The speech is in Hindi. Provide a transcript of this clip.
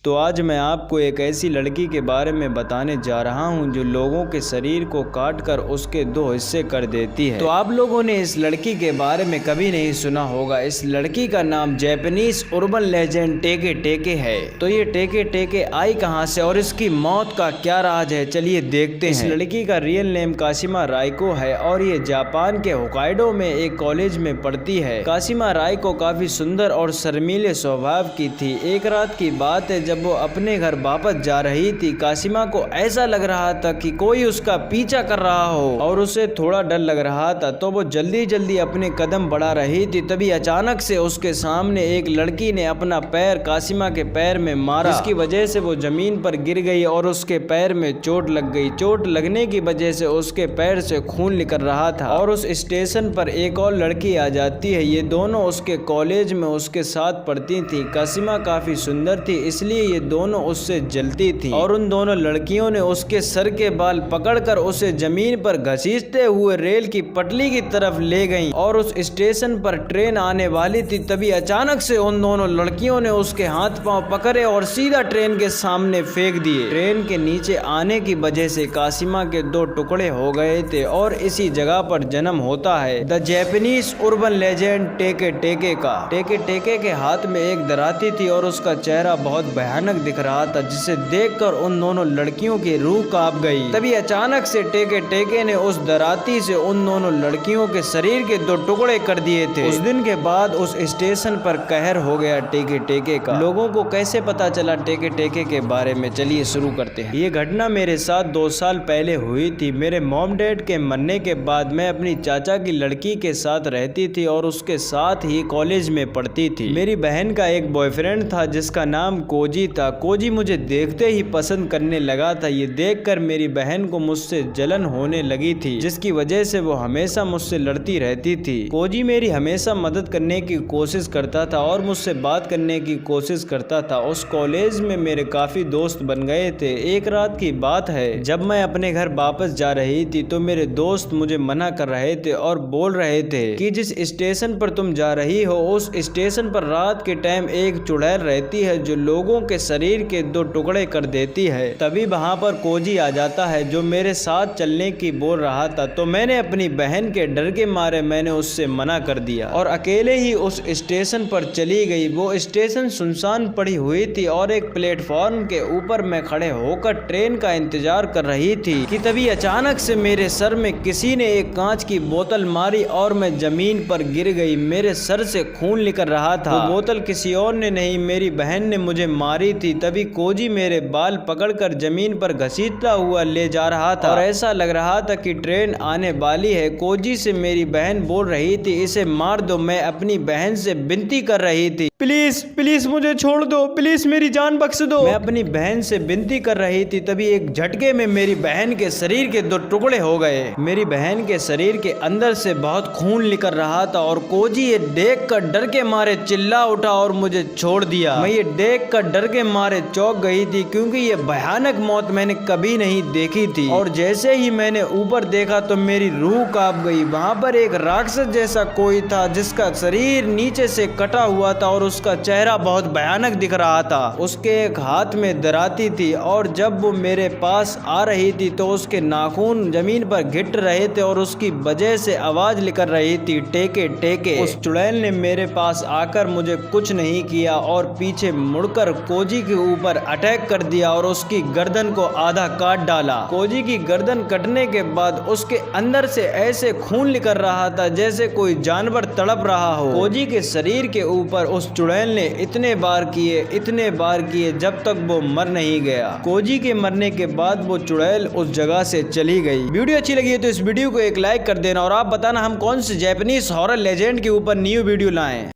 तो आज मैं आपको एक ऐसी लड़की के बारे में बताने जा रहा हूं जो लोगों के शरीर को काट कर उसके दो हिस्से कर देती है। तो आप लोगों ने इस लड़की के बारे में कभी नहीं सुना होगा। इस लड़की का नाम जापानीज अर्बन लेजेंड टेके टेके है। तो ये टेके टेके आई कहां से और इसकी मौत का क्या राज है, चलिए देखते हैं। इस लड़की का रियल नेम काशिमा राइको है और ये जापान के होकाइडो में एक कॉलेज में पढ़ती है। काशिमा राइको काफी सुंदर और शर्मीले स्वभाव की थी। एक रात की बात है, जब वो अपने घर वापस जा रही थी, काशिमा को ऐसा लग रहा था कि कोई उसका पीछा कर रहा हो और उसे थोड़ा डर लग रहा था। तो वो जल्दी जल्दी अपने कदम बढ़ा रही थी, तभी अचानक से उसके सामने एक लड़की ने अपना पैर काशिमा के पैर में मारा, जिसकी वजह से वो जमीन पर गिर गई और उसके पैर में चोट लग गई। चोट लगने की वजह से उसके पैर से खून निकल रहा था और उस स्टेशन पर एक और लड़की आ जाती है। ये दोनों उसके कॉलेज में उसके साथ पढ़ती थी। काशिमा काफी सुंदर थी, इसलिए ये दोनों उससे जलती थी और उन दोनों लड़कियों ने उसके सर के बाल पकड़कर उसे जमीन पर घसीटते हुए रेल की पटरी की तरफ ले गईं और उस स्टेशन पर ट्रेन आने वाली थी। तभी अचानक से उन दोनों लड़कियों ने उसके हाथ पांव पकड़े और सीधा ट्रेन के सामने फेंक दिए। ट्रेन के नीचे आने की वजह से काशिमा के दो टुकड़े हो गए थे और इसी जगह पर जन्म होता है द जापानीज अर्बन लेजेंड टेके टेके का। टेके टेके के हाथ में एक दराती थी और उसका चेहरा बहुत भयानक दिख रहा था, जिसे देखकर उन दोनों लड़कियों की रूह कांप गई। तभी अचानक से टेके टेके ने उस दराती से उन दोनों लड़कियों के शरीर के दो टुकड़े कर दिए थे। उस दिन के बाद उस स्टेशन पर कहर हो गया टेके टेके का। लोगों को कैसे पता चला टेके टेके के बारे में, चलिए शुरू करते हैं। ये घटना मेरे साथ 2 साल पहले हुई थी। मेरे मॉम डैड के मरने के बाद मैं अपनी चाचा की लड़की के साथ रहती थी और उसके साथ ही कॉलेज में पढ़ती थी। मेरी बहन का एक बॉयफ्रेंड था जिसका नाम कोजी था। कोजी मुझे देखते ही पसंद करने लगा था। ये देखकर मेरी बहन को मुझसे जलन होने लगी थी, जिसकी वजह से वो हमेशा मुझसे लड़ती रहती थी। कोजी मेरी हमेशा मदद करने की कोशिश करता था और मुझसे बात करने की कोशिश करता था। उस कॉलेज में मेरे काफी दोस्त बन गए थे। एक रात की बात है, जब मैं अपने घर वापस जा रही थी तो मेरे दोस्त मुझे मना कर रहे थे और बोल रहे थे कि जिस स्टेशन पर तुम जा रही हो उस स्टेशन पर रात के टाइम एक चुड़ैल रहती है जो लोगों के शरीर के दो टुकड़े कर देती है। तभी वहां पर कोजी आ जाता है जो मेरे साथ चलने की बोल रहा था। तो मैंने अपनी बहन के डर के मारे मैंने उससे मना कर दिया और अकेले ही उस स्टेशन पर चली गई। वो स्टेशन सुनसान पड़ी हुई थी और एक प्लेटफॉर्म के ऊपर मैं खड़े होकर ट्रेन का इंतजार कर रही थी कि तभी अचानक से मेरे सर में किसी ने एक कांच की बोतल मारी और मैं जमीन पर गिर गई। मेरे सर से खून निकल रहा था। वो बोतल किसी और ने नहीं, मेरी बहन ने मुझे मारी थी। तभी कोजी मेरे बाल पकड़कर जमीन पर घसीटता हुआ ले जा रहा था और ऐसा लग रहा था कि ट्रेन आने वाली है। कोजी से मेरी बहन बोल रही थी इसे मार दो। मैं अपनी बहन से विनती कर रही थी, प्लीज प्लीज मुझे छोड़ दो, प्लीज मेरी जान बख्श दो। मैं अपनी बहन से विनती कर रही थी। तभी एक झटके में मेरी बहन के शरीर के दो टुकड़े हो गए। मेरी बहन के शरीर के अंदर से बहुत खून निकल रहा था और कोजी ये देख कर डर के मारे चिल्ला उठा और मुझे छोड़ दिया। मैं ये देख कर डर के मारे चौंक गई थी क्योंकि ये भयानक मौत मैंने कभी नहीं देखी थी। और जैसे ही मैंने ऊपर देखा तो मेरी रूह कांप गई। वहां पर एक राक्षस जैसा कोई था जिसका शरीर नीचे से कटा हुआ था और उसका चेहरा बहुत भयानक दिख रहा था। उसके एक हाथ में दराती थी और जब वो मेरे पास आ रही थी तो उसके नाखून जमीन पर घिट रहे थे और उसकी वजह से आवाज निकल रही थी टेके टेके। उस चुड़ैल ने मेरे पास आकर मुझे कुछ नहीं किया और पीछे मुड़कर कोजी के ऊपर अटैक कर दिया और उसकी गर्दन को आधा काट डाला। कोजी की गर्दन कटने के बाद उसके अंदर से ऐसे खून निकल रहा था जैसे कोई जानवर तड़प रहा हो। कोजी के शरीर के ऊपर उस चुड़ैल ने इतने बार किए जब तक वो मर नहीं गया। कोजी के मरने के बाद वो चुड़ैल उस जगह से चली गई। वीडियो अच्छी लगी है तो इस वीडियो को एक लाइक कर देना और आप बताना हम कौन से जापानीज हॉरर लेजेंड के ऊपर न्यू वीडियो लाएं।